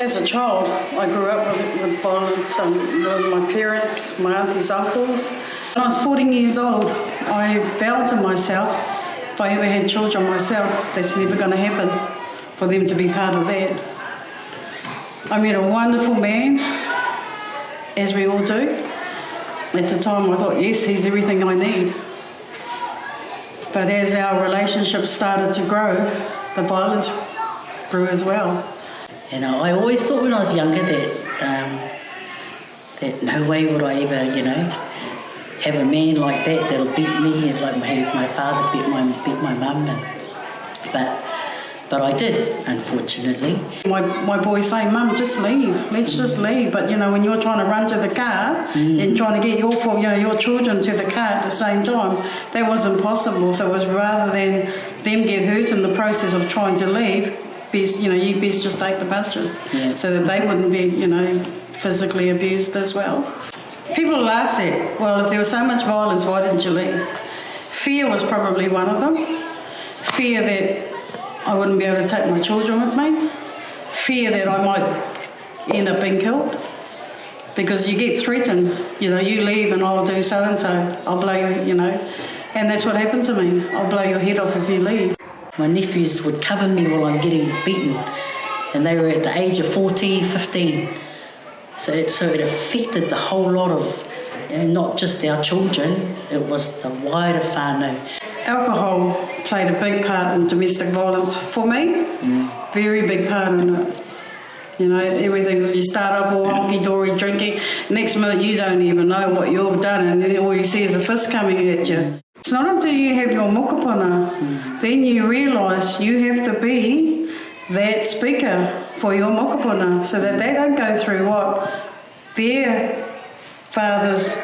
As a child, I grew up with violence with my parents, my aunties, uncles. When I was 14 years old, I vowed to myself, if I ever had children myself, that's never going to happen for them to be part of that. I met a wonderful man, as we all do. At the time I thought, yes, he's everything I need. But as our relationship started to grow, the violence grew as well. You know, I always thought when I was younger that no way would I ever, have a man like that that'll beat me, like my father beat my mum. But I did, unfortunately. My boys say, Mum, just leave. Let's just leave. But when you're trying to run to the car and trying to get your children to the car at the same time, that wasn't possible. So it was rather than them get hurt in the process of trying to leave. You best just take the punches so that they wouldn't be, physically abused as well. People laugh at, well, if there was so much violence, why didn't you leave? Fear was probably one of them. Fear that I wouldn't be able to take my children with me. Fear that I might end up being killed. Because you get threatened, you leave and I'll do so-and-so. I'll blow you, and that's what happened to me. I'll blow your head off if you leave. My nephews would cover me while I'm getting beaten, and they were at the age of 14, 15. So it affected the whole lot of, not just our children, it was the wider whānau. Alcohol played a big part in domestic violence for me, very big part in it. Everything, you start off all honky-dory drinking, next minute you don't even know what you've done, and then all you see is a fist coming at you. It's not until you have your mokopuna, then you realise you have to be that speaker for your mokopuna so that they don't go through what their fathers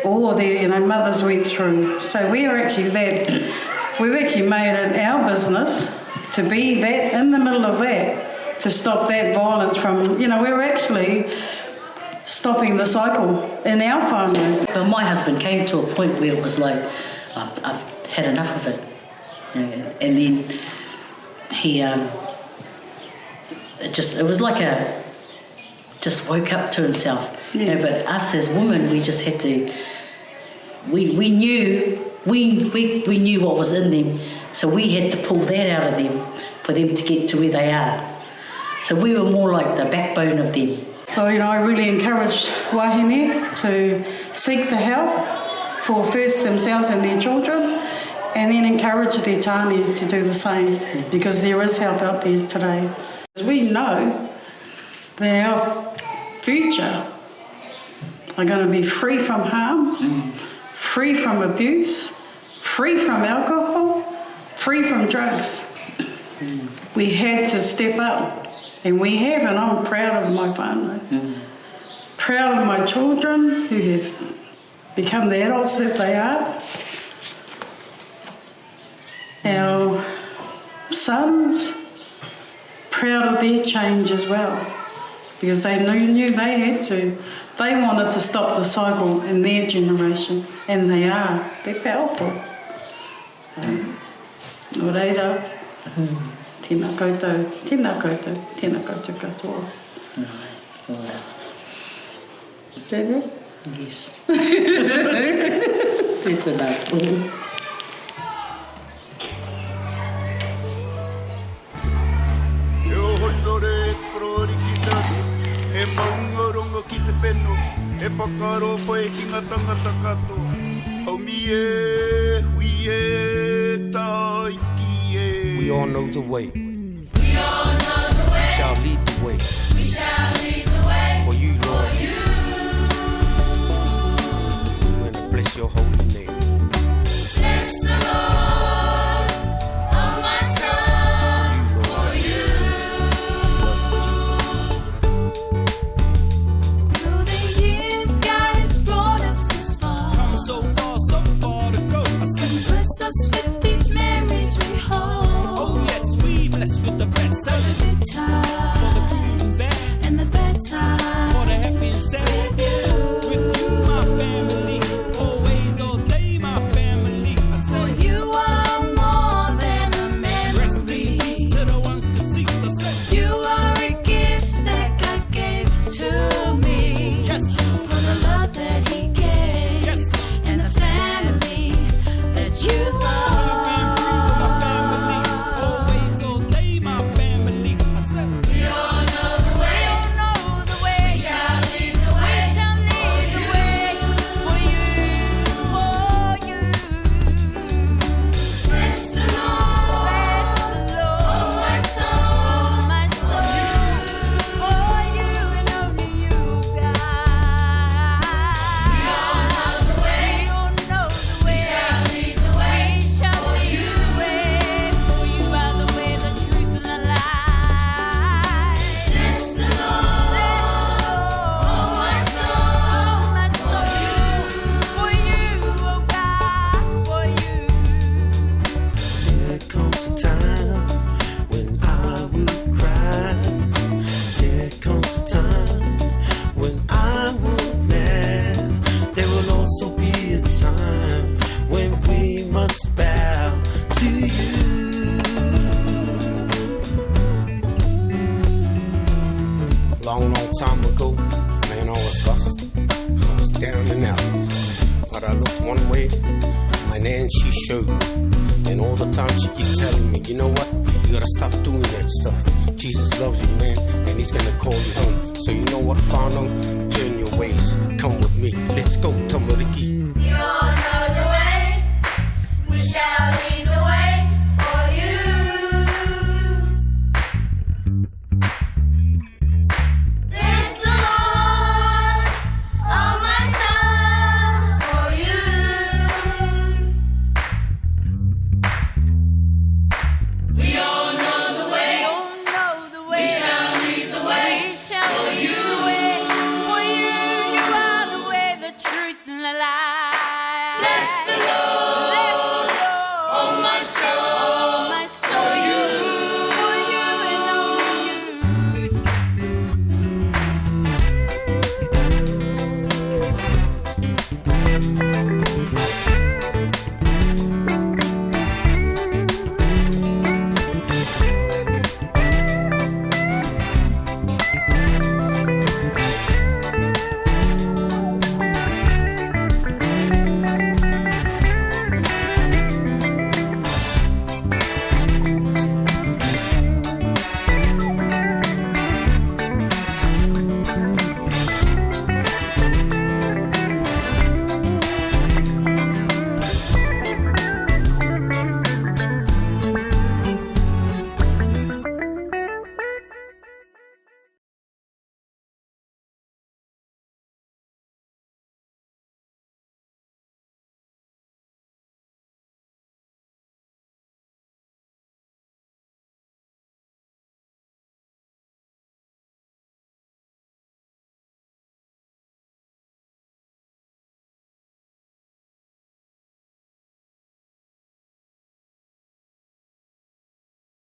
or their mothers went through. So we've actually made it our business to be that in the middle of that, to stop that violence from, we're actually stopping the cycle in our whānau. But my husband came to a point where it was like, I've had enough of it, and then he, it was like just woke up to himself. But us as women, we just had to. We knew what was in them, so we had to pull that out of them for them to get to where they are. So we were more like the backbone of them. So I really encourage wahine to seek the help for first themselves and their children, and then encourage their tāne to do the same, because there is help out there today. We know that our future are going to be free from harm, free from abuse, free from alcohol, free from drugs. We had to step up, and we have, and I'm proud of my whānau. Proud of my children who have become the adults that they are. Our sons, proud of their change as well, because they knew they had to. They wanted to stop the cycle in their generation, and they are. They're powerful. Nō reira, tēnā koutou, tēnā koutou, tēnā koutou katoa. Tēnā? Yes. It's enough. E maungorongo ki te peno, e pakaro poe ki ngā tangata katoa. Haumi e, hui e, taiki e. We all know the way. We all know the way. We shall lead the way. We shall lead the way. For you, Lord. For you. We're gonna bless your holy name. Bless the Lord, oh my soul, for you. Through the years, God has brought us this far. Come so far to go. Bless us with these memories we hold. Oh yes, we bless with the best. For the good times, For the good and bad. and the bad times. For the happy and sad. With you. With you, my family. Always, all day. then she showed me. And all the time she keep telling me, you know what? You gotta stop doing that stuff. Jesus loves you, man, and he's gonna call you home. So you know what, Fano? Turn your ways, come with me. Let's go, Tamariki.